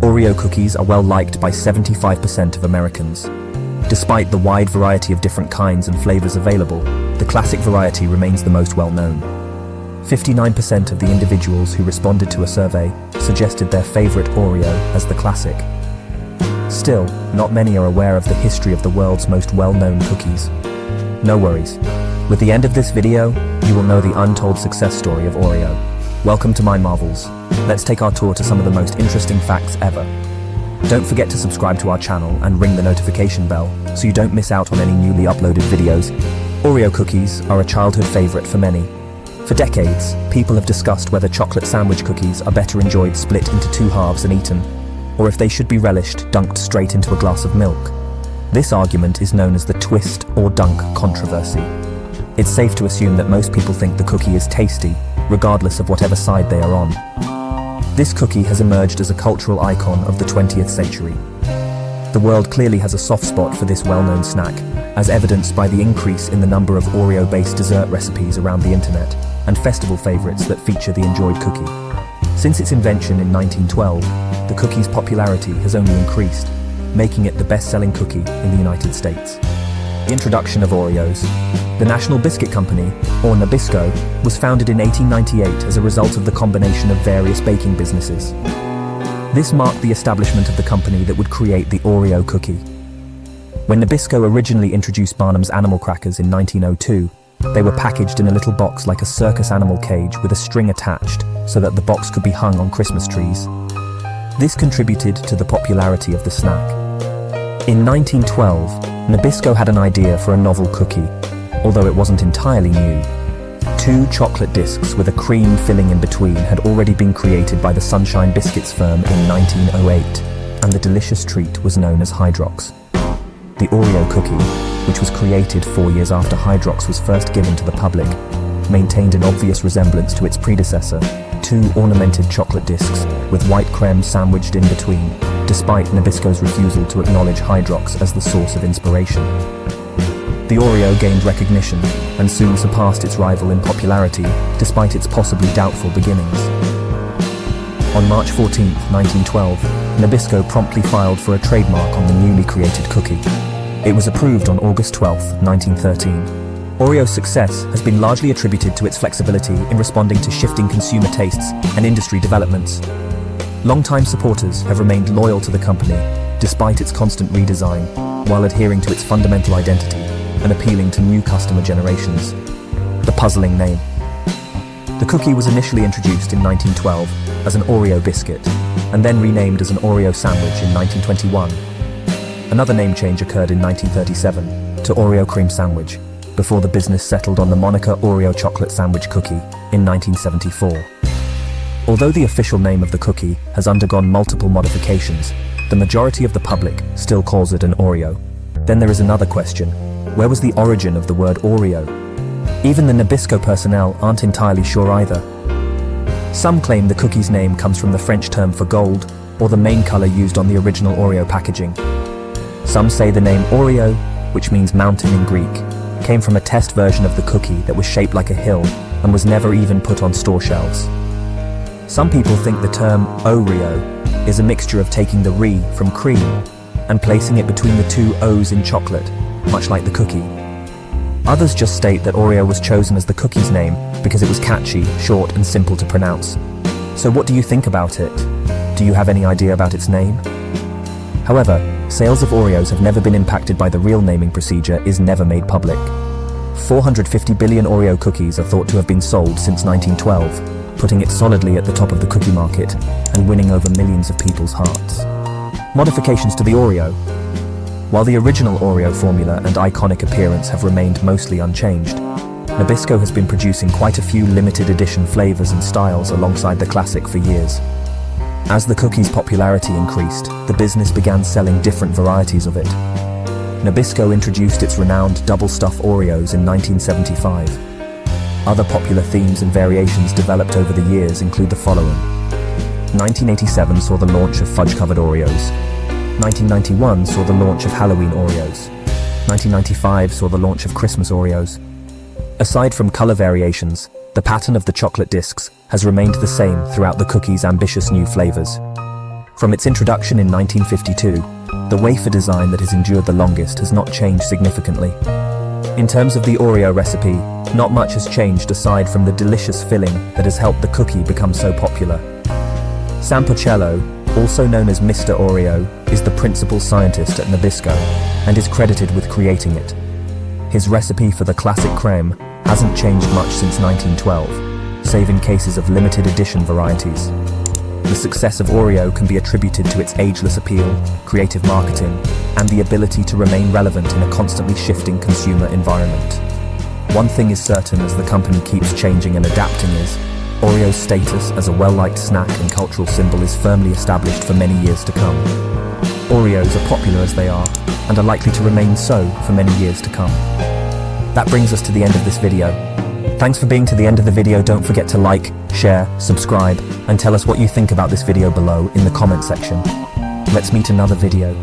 Oreo cookies are well liked by 75% of Americans. Despite the wide variety of different kinds and flavors available, the classic variety remains the most well-known. 59% of the individuals who responded to a survey suggested their favorite Oreo as the classic. Still, not many are aware of the history of the world's most well-known cookies. No worries. With the end of this video, you will know the untold success story of Oreo. Welcome to my marvels. Let's take our tour to some of the most interesting facts ever. Don't forget to subscribe to our channel and ring the notification bell so you don't miss out on any newly uploaded videos. Oreo cookies are a childhood favorite for many. For decades, people have discussed whether chocolate sandwich cookies are better enjoyed split into two halves and eaten, or if they should be relished dunked straight into a glass of milk. This argument is known as the twist or dunk controversy. It's safe to assume that most people think the cookie is tasty, regardless of whatever side they are on. This cookie has emerged as a cultural icon of the 20th century. The world clearly has a soft spot for this well-known snack, as evidenced by the increase in the number of Oreo-based dessert recipes around the internet and festival favorites that feature the enjoyed cookie. Since its invention in 1912, the cookie's popularity has only increased, making it the best-selling cookie in the United States. The introduction of Oreos. The National Biscuit Company, or Nabisco, was founded in 1898 as a result of the combination of various baking businesses. This marked the establishment of the company that would create the Oreo cookie. When Nabisco originally introduced Barnum's animal crackers in 1902, they were packaged in a little box like a circus animal cage with a string attached so that the box could be hung on Christmas trees. This contributed to the popularity of the snack. In 1912, Nabisco had an idea for a novel cookie, although it wasn't entirely new. Two chocolate discs with a cream filling in between had already been created by the Sunshine Biscuits firm in 1908, and the delicious treat was known as Hydrox. The Oreo cookie, which was created 4 years after Hydrox was first given to the public, maintained an obvious resemblance to its predecessor, two ornamented chocolate discs with white creme sandwiched in between, despite Nabisco's refusal to acknowledge Hydrox as the source of inspiration. The Oreo gained recognition and soon surpassed its rival in popularity, despite its possibly doubtful beginnings. On March 14, 1912, Nabisco promptly filed for a trademark on the newly created cookie. It was approved on August 12, 1913. Oreo's success has been largely attributed to its flexibility in responding to shifting consumer tastes and industry developments. Longtime supporters have remained loyal to the company, despite its constant redesign, while adhering to its fundamental identity and appealing to new customer generations. The puzzling name. The cookie was initially introduced in 1912 as an Oreo biscuit, and then renamed as an Oreo sandwich in 1921. Another name change occurred in 1937 to Oreo cream sandwich, before the business settled on the moniker Oreo chocolate sandwich cookie in 1974. Although the official name of the cookie has undergone multiple modifications, the majority of the public still calls it an Oreo. Then there is another question. Where was the origin of the word Oreo? Even the Nabisco personnel aren't entirely sure either. Some claim the cookie's name comes from the French term for gold, or the main color used on the original Oreo packaging. Some say the name Oreo, which means mountain in Greek, came from a test version of the cookie that was shaped like a hill and was never even put on store shelves. Some people think the term Oreo is a mixture of taking the re from cream and placing it between the two O's in chocolate, much like the cookie. Others just state that Oreo was chosen as the cookie's name because it was catchy, short, and simple to pronounce. So what do you think about it? Do you have any idea about its name? However, sales of Oreos have never been impacted by the real naming procedure is never made public. 450 billion Oreo cookies are thought to have been sold since 1912, putting it solidly at the top of the cookie market and winning over millions of people's hearts. Modifications to the Oreo. While the original Oreo formula and iconic appearance have remained mostly unchanged, Nabisco has been producing quite a few limited edition flavors and styles alongside the classic for years. As the cookie's popularity increased, the business began selling different varieties of it. Nabisco introduced its renowned double-stuff Oreos in 1975. Other popular themes and variations developed over the years include the following. 1987 saw the launch of fudge-covered Oreos. 1991 saw the launch of Halloween Oreos. 1995 saw the launch of Christmas Oreos. Aside from color variations, the pattern of the chocolate discs has remained the same throughout the cookie's ambitious new flavors. From its introduction in 1952, the wafer design that has endured the longest has not changed significantly. In terms of the Oreo recipe, not much has changed aside from the delicious filling that has helped the cookie become so popular. Sam Porcello, also known as Mr. Oreo, is the principal scientist at Nabisco and is credited with creating it. His recipe for the classic creme hasn't changed much since 1912, save in cases of limited edition varieties. The success of Oreo can be attributed to its ageless appeal, creative marketing, and the ability to remain relevant in a constantly shifting consumer environment. One thing is certain as the company keeps changing and adapting is, Oreo's status as a well-liked snack and cultural symbol is firmly established for many years to come. Oreos are popular as they are, and are likely to remain so for many years to come. That brings us to the end of this video. Thanks for being to the end of the video. Don't forget to like, share, subscribe, and tell us what you think about this video below in the comment section. Let's meet another video.